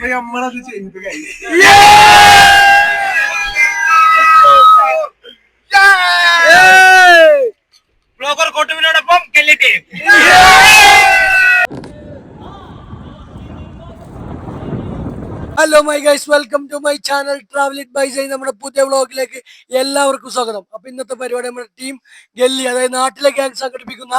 അപ്പൊ നമ്മളത് ചെയ്തു ബ്ലോഗർ കോട്ടുവിനോടൊപ്പം കെല്ലിട്ടേ. Hello my guys, welcome to my channel travel it by sign. നമ്മുടെ പുതിയ വ്ളോഗിലേക്ക് എല്ലാവർക്കും സ്വാഗതം. അപ്പൊ ഇന്നത്തെ പരിപാടി നമ്മുടെ ടീം ഗല്ലി, അതായത് നാട്ടിലെ ഗ്യാങ് സംഘടിപ്പിക്കുന്ന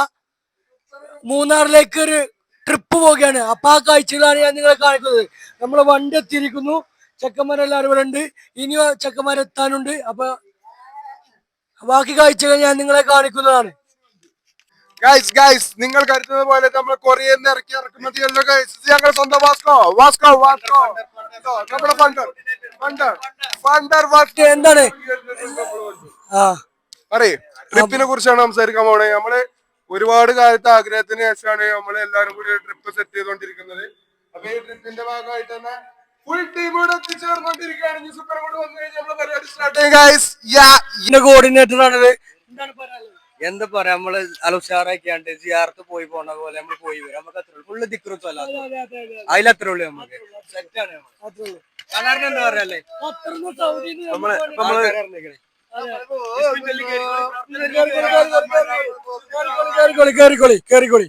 മൂന്നാറിലേക്ക് ഒരു ട്രിപ്പ് പോവുകയാണ്. അപ്പൊ ആ കാഴ്ചകളാണ് ഞാൻ നിങ്ങളെ കാണിക്കുന്നത്. നമ്മളെ വണ്ടി എത്തിയിരിക്കുന്നു, ചെക്കന്മാരെല്ലാവരും ഇവിടെ ഉണ്ട്, ഇനിയോ ചെക്കന്മാരെത്താനുണ്ട്. അപ്പൊ ബാക്കി കാഴ്ചകൾ ഞാൻ നിങ്ങളെ കാണിക്കുന്നതാണ്. ഗൈസ് നിങ്ങൾ കരുതുന്നത് പോലെ നമ്മൾ കൊറിയയിൽ നിന്ന് ഇറക്കുമതിയല്ലോ ഗൈസ്. ഞങ്ങൾ സ്വന്തം വാസ്കോ നമ്മുടെ എന്താണ് പറയേ ട്രിപ്പിനെ കുറിച്ചാണ് സംസാരിക്കാൻ പോണേ. നമ്മള് ഒരുപാട് കാലത്തെ ആഗ്രഹത്തിന് ശേഷമാണ് നമ്മൾ എല്ലാവരും കൂടി ട്രിപ്പ് സെറ്റ് ചെയ്തുകൊണ്ടിരിക്കുന്നത്. അപ്പൊ ഈ ട്രിപ്പിന്റെ ഭാഗമായിട്ട് തന്നെ ഫുൾ ടീം കൂടെ എത്തിച്ചേർന്നോണ്ടിരിക്കുകയാണ്. സൂപ്പർ കൂടെ വന്നു കഴിഞ്ഞാൽ നമ്മള് പരിപാടി സ്റ്റാർട്ട് ചെയ്യും ഗൈസ്. കോർഡിനേറ്റർ ആണത്. എന്താ പറയാ, നമ്മള് അലുഷാറാക്കിയാണ്ട് ജിയാർത്ത് പോയി പോണ പോലെ നമ്മൾ പോയി വരും. നമുക്ക് അത്ര ഫുള്ള് ദിക്റും അതിലത്രേ ഉള്ളൂ. നമുക്ക് സെറ്റാണ്. കാണാറിന് എന്താ പറയാല്ലേ, കേറിക്കോളി.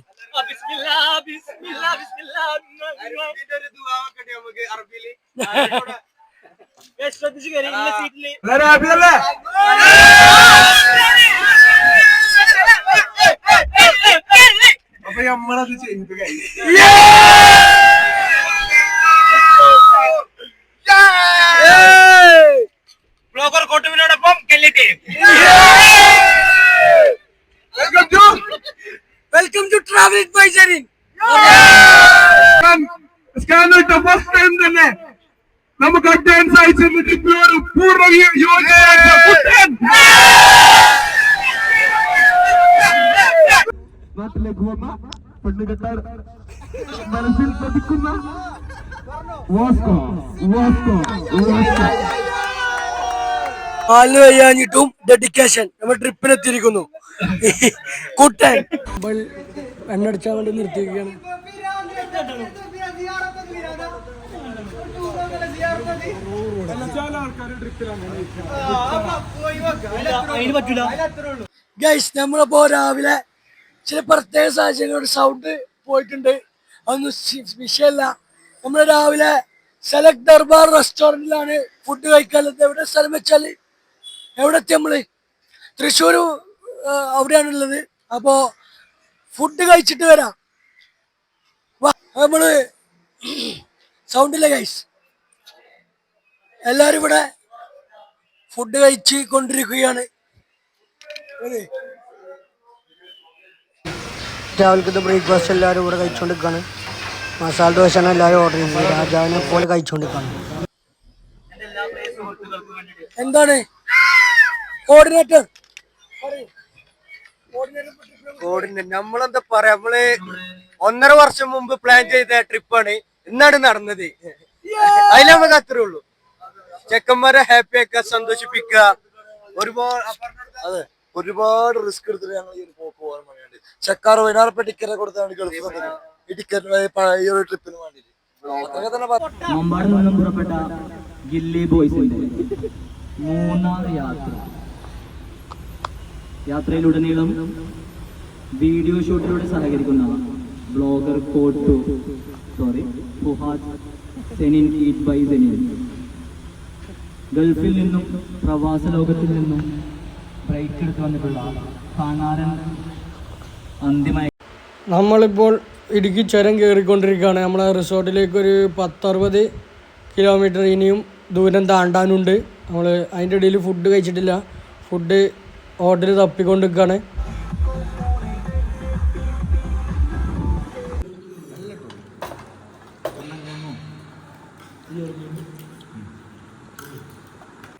അപ്പൊ നമ്മളത് ചെയ്തു ബ്ലോഗർ കോട്ടുവിനോടൊപ്പം കെല്ലിട്ടേ. Welcome to travel it by sign. First time തന്നെ നമുക്ക് അഡ്വാൻസ് അയച്ചിരുന്ന ട്രിപ്പിനോട് പൂർണ്ണ നാട്ടിലേക്ക് വന്ന പെണ്ണുകെട്ടാർ മനസ്സിൽ പതിക്കുന്ന പാലിന് വയ്യാഞ്ഞിട്ടും ഡെഡിക്കേഷൻ നമ്മൾ ട്രിപ്പിനെത്തിയിരിക്കുന്നു. കുട്ടൻ എണ്ണടിച്ചാൻ വേണ്ടി നിർത്തിയിരിക്കുകയാണ്. ഗൈസ്, നമ്മളിപ്പോ രാവിലെ ചില പ്രത്യേക സാഹചര്യങ്ങളുടെ സൗണ്ട് പോയിട്ടുണ്ട്, അതൊന്നും വിഷയമല്ല. നമ്മൾ രാവിലെ സെലക്ട് ദർബാർ റെസ്റ്റോറൻറ്റിലാണ് ഫുഡ് കഴിക്കാനുള്ളത്. എവിടെ സ്ഥലം വെച്ചാൽ എവിടെ എത്തി നമ്മള് തൃശ്ശൂർ അവിടെയാണുള്ളത്. അപ്പോൾ ഫുഡ് കഴിച്ചിട്ട് വരാം. നമ്മള് സൗണ്ടില്ല ഗൈസ്, എല്ലാരും ഇവിടെ ഫുഡ് കഴിച്ച് കൊണ്ടിരിക്കുകയാണ്. രാവിലത്തെ ബ്രേക്ക്ഫാസ്റ്റ് എല്ലാവരും ഇവിടെ കഴിച്ചുകൊണ്ടിരിക്കുകയാണ്. മസാല ദോശയാണ് എല്ലാവരും ഓർഡർ ചെയ്യുന്നത്. രാജാവിനെ പോലെ കഴിച്ചുകൊണ്ടിരിക്കുകയാണ്. എന്താണ് കോർഡിനേറ്റർ? നമ്മളെന്താ പറയാ, നമ്മള് 1.5 വർഷം മുമ്പ് പ്ലാൻ ചെയ്ത ട്രിപ്പാണ് ഇന്നാണ് നടന്നത്. അതിൽ നമുക്ക് അത്രേ ഉള്ളൂ. ചെക്കന്മാരെ ഹാപ്പി ആക്കുക, സന്തോഷിപ്പിക്കുക. ഒരുപാട് റിസ്ക് എടുത്തിട്ട് ഞങ്ങൾ ഈ ഒരു പോക്ക് പോകാൻ വേണ്ടിയിട്ട് ചെക്കാർ 16 ടിക്കറ്റ് കൊടുത്താണ് ഗൾഫ് തന്നത് ഈ ടിക്കറ്റ് ഈ ഒരു ട്രിപ്പിന് വേണ്ടിയിട്ട്. മമ്പാട് നിന്നും പുറപ്പെട്ട ഗില്ലി ബോയ്സിന്റെ മൂന്നാർ യാത്രയിലുടനീളം വീഡിയോ ഷൂട്ടിലൂടെ സഹകരിക്കുന്ന blogger Fuhad Senin eat by Senin ഗൾഫിൽ നിന്നും പ്രവാസ ലോകത്തിൽ നിന്നും ബ്രേക്ക് എടുത്ത് വന്നിട്ടുള്ള കാണാരൻ അന്തിമ. നമ്മളിപ്പോൾ ഇടുക്കി ചുരം കയറിക്കൊണ്ടിരിക്കുകയാണ്. നമ്മളെ റിസോർട്ടിലേക്ക് ഒരു 10-60 കിലോമീറ്റർ ഇനിയും ദൂരം താണ്ടാനുണ്ട്. നമ്മൾ അതിൻ്റെ ഇടയിൽ ഫുഡ് കഴിച്ചിട്ടില്ല. ഫുഡ് ഓർഡർ തപ്പിക്കൊണ്ടിരിക്കുകയാണ്.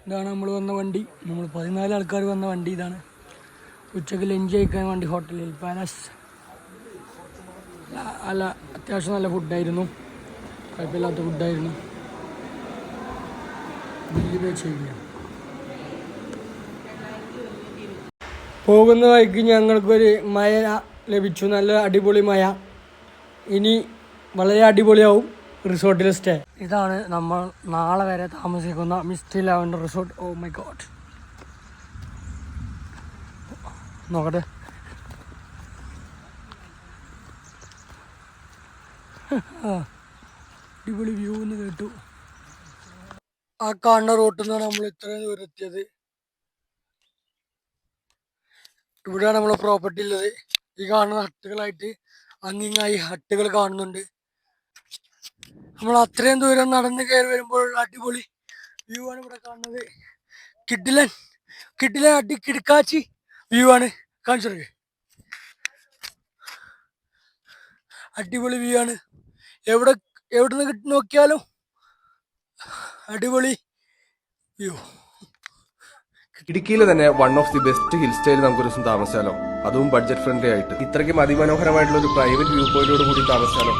ഇതാണ് നമ്മൾ വന്ന വണ്ടി. നമ്മൾ 14 ആൾക്കാർ വന്ന വണ്ടി ഇതാണ്. ഉച്ചക്ക് ലഞ്ച് കഴിക്കാൻ വേണ്ടി ഹോട്ടലിൽ പാലസ്. അല്ല, അത്യാവശ്യം നല്ല ഫുഡായിരുന്നു, കുഴപ്പമില്ലാത്ത ഫുഡായിരുന്നു. പോകുന്ന വഴിക്ക് ഞങ്ങൾക്കൊരു മഴ ലഭിച്ചു, നല്ല അടിപൊളി മഴ. ഇനി വളരെ അടിപൊളിയാവും. റിസോർട്ടിൽ സ്റ്റേ. ഇതാണ് നമ്മൾ നാളെ വരെ താമസിക്കുന്ന Misty Lavender resort. Oh my god, നോക്കട്ടെ. അടിപൊളി വ്യൂ എന്ന് കേട്ടു. ആ കാണുന്ന റോട്ടിൽ നിന്നാണ് നമ്മൾ ഇത്രയും ദൂരം എത്തിയത്. ഇവിടെയാണ് നമ്മളെ പ്രോപ്പർട്ടി ഉള്ളത്. ഈ കാണുന്ന ഹട്ടുകളായിട്ട് അങ്ങിങ്ങായി ഹട്ടുകൾ കാണുന്നുണ്ട്. നമ്മൾ അത്രയും ദൂരം നടന്ന് കയറി വരുമ്പോൾ അടിപൊളി വ്യൂ ആണ് ഇവിടെ കാണുന്നത്. കിഡിലൻ കിഡിലൻ കിടക്കാച്ചി വ്യൂ ആണ് കാണിച്ചത്. അടിപൊളി വ്യൂ ആണ്. എവിടെ നിന്ന് നോക്കിയാലും അടിപൊളി വ്യൂ. ഇടുക്കിയിൽ തന്നെ one of the best hill style നമുക്കൊരു ദിവസം താമസിച്ചാലോ, അതും ബഡ്ജറ്റ് ഫ്രണ്ട്ലി ആയിട്ട്. ഇത്രയ്ക്കും അതിമനോഹരമായിട്ടുള്ള ഒരു പ്രൈവറ്റ് വ്യൂ പോയിന്റോട് കൂടി താമസിച്ചാലോ.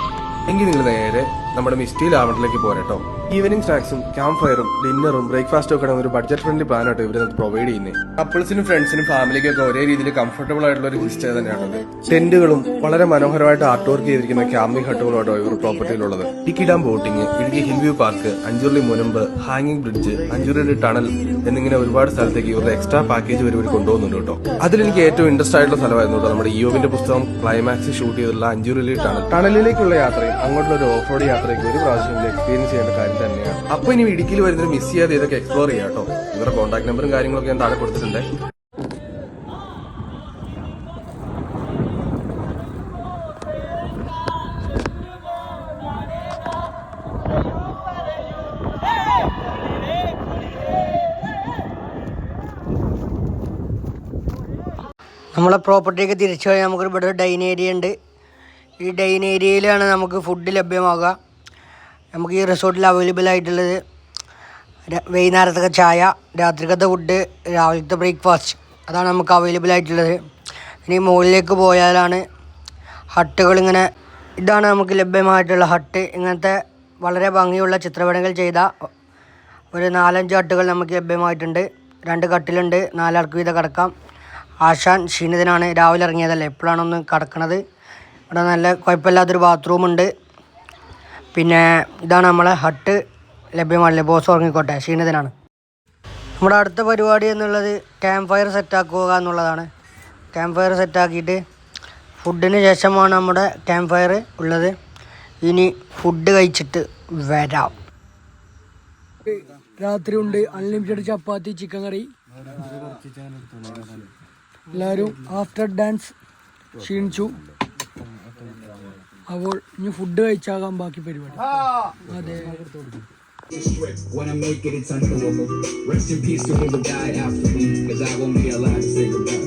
എങ്കിൽ നിങ്ങൾ നേരെ നമ്മുടെ മിസ്റ്റി ലാവൻഡറിലേക്ക് പോരട്ടോ. ഈവനിങ് സ്നാക്സും ക്യാമ്പ് ഫയറും ഡിന്നറും ബ്രേക്ക്ഫാസ്റ്റും ഒക്കെ ഒരു ബഡ്ജറ്റ് ഫ്രണ്ട്ലി പ്ലാൻ ആയിട്ട് ഇവർ പ്രൊവൈഡ് ചെയ്യുന്നത്. കപ്പിൾസിനും ഫ്രണ്ട്സിനും ഫാമിലിക്കും ഒക്കെ ഒരേ രീതിയിൽ കംഫർട്ടബിൾ ആയിട്ടുള്ള ഒരു ഹിൽ സ്റ്റേ തന്നെയാണത്. ടെന്റുകളും വളരെ മനോഹരമായിട്ട് ആർട്ട് വർക്ക് ചെയ്തിരിക്കുന്ന ക്യാമ്പിംഗ് ഹട്ടുകളോട്ടോ ഇവർ പ്രോപ്പർട്ടിയിലുള്ളത്. Idukki dam boating, Idukki hill view park, Anchuruli മുനമ്പ്, ഹാങ്ങിങ് ബ്രിഡ്ജ്, അഞ്ചുരുളി ടണൽ എന്നിങ്ങനെ ഒരുപാട് സ്ഥലത്തേക്ക് ഇവരുടെ എക്സ്ട്രാ പാക്കേജ് ഇവർ കൊണ്ടുപോകുന്നുണ്ട് കേട്ടോ. അതിലെനിക്ക് ഏറ്റവും ഇൻട്രസ്റ്റ് ആയിട്ടുള്ള സ്ഥലമായിരുന്നു കേട്ടോ നമ്മുടെ ഇയോബിന്റെ പുസ്തകം ക്ലൈമാക്സ് ഷൂട്ട് ചെയ്തിട്ടുള്ള അഞ്ചുരുളി ടണൽ. ടണലിലേക്കുള്ള യാത്രയും അങ്ങോട്ടുള്ള ഒരു ഓഫ് റോഡ് യാത്രയ്ക്ക് ഒരു പ്രാവശ്യം എക്സ്പീരിയൻസ് ചെയ്യേണ്ട കാര്യം തന്നെയാണ്. അപ്പൊ ഇനി ഇടുക്കിയിൽ വരുന്നത് മിസ് ചെയ്യാതെ ഇതൊക്കെ എക്സ്പ്ലോർ ചെയ്യാം കേട്ടോ. ഇവരുടെ കോൺടാക്ട് നമ്പറും കാര്യങ്ങളൊക്കെ ഞാൻ താഴെ കൊടുത്തിട്ടുണ്ട്. നമ്മളെ പ്രോപ്പർട്ടിയൊക്കെ തിരിച്ചു പോയാൽ നമുക്കൊരു ഇവിടെ ഡൈൻ ഏരിയ ഉണ്ട്. ഈ ഡൈൻ ഏരിയയിലാണ് നമുക്ക് ഫുഡ് ലഭ്യമാകുക. നമുക്ക് ഈ റിസോർട്ടിൽ അവൈലബിൾ ആയിട്ടുള്ളത് വൈകുന്നേരത്തെ ചായ, രാത്രിക്കത്തെ ഫുഡ്, രാവിലത്തെ ബ്രേക്ക്ഫാസ്റ്റ്, അതാണ് നമുക്ക് അവൈലബിൾ ആയിട്ടുള്ളത്. ഇനി മുകളിലേക്ക് പോയാലാണ് ഹട്ടുകളിങ്ങനെ, ഇതാണ് നമുക്ക് ലഭ്യമായിട്ടുള്ള ഹട്ട്. ഇങ്ങനത്തെ വളരെ ഭംഗിയുള്ള ചിത്രപടങ്ങൾ ചെയ്ത ഒരു 4-5 ഹട്ടുകൾ നമുക്ക് ലഭ്യമായിട്ടുണ്ട്. 2 കട്ടിലുണ്ട്, 4 ആൾക്ക് വീതം കിടക്കാം. ആശാൻ ക്ഷീണിതനാണ്, രാവിലെ ഇറങ്ങിയതല്ലേ, എപ്പോഴാണൊന്ന് കിടക്കണത്. ഇവിടെ നല്ല കുഴപ്പമില്ലാത്തൊരു ബാത്റൂം ഉണ്ട്. പിന്നെ ഇതാണ് നമ്മളെ ഹട്ട് ലഭ്യമാണല്ലേ. ബോസ് ഉറങ്ങിക്കോട്ടെ, ക്ഷീണിതനാണ്. നമ്മുടെ അടുത്ത പരിപാടി എന്നുള്ളത് ക്യാമ്പ് ഫയർ സെറ്റാക്കുക എന്നുള്ളതാണ്. ക്യാമ്പ് ഫയർ സെറ്റാക്കിയിട്ട് ഫുഡിന് ശേഷമാണ് നമ്മുടെ ക്യാമ്പ് ഫയർ ഉള്ളത്. ഇനി ഫുഡ് കഴിച്ചിട്ട് വരാം. രാത്രി ഉണ്ട് അൺലിമിറ്റഡ് ചപ്പാത്തി, ചിക്കൻ കറി. എല്ലാവരും ആഫ്റ്റർ ഡാൻസ് ക്ഷീണിച്ചു. അപ്പോൾ ഇനി ഫുഡ് കഴിച്ചാകാം ബാക്കി പരിപാടി. അതെ, when I make it, it's unbelievable. Rest in peace to whoever died after me, 'cause I won't be allowed to say goodbye.